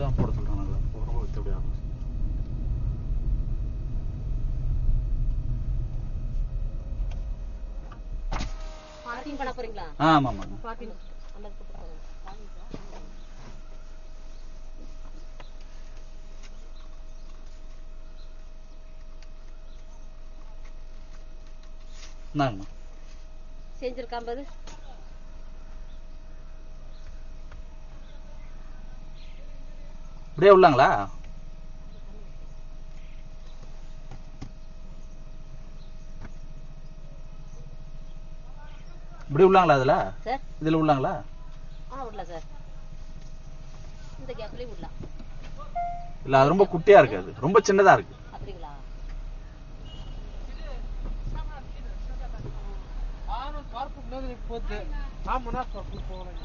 தான் போட சொல்றாங்க. ரொம்ப வித்தபடியா பார்க்கிங் பண்ண போறீங்களா? ஆமா ஆமா. பார்க்கிங் அந்த போட்டு போறேன். நாங்கம்மா செஞ்சிருக்கான் பாரு. இப்படியே உள்ளாங்களா? இப்படி உள்ளாங்களா? அதுல சார் இதுல உள்ளாங்களா? விடல சார், இந்த கேப்லயே விடலாம். இல்ல அது ரொம்ப குட்டியா இருக்கு, அது ரொம்ப சின்னதா இருக்கு. அப்படிங்களா? போகுது. ஆமா, நான் போறேன்.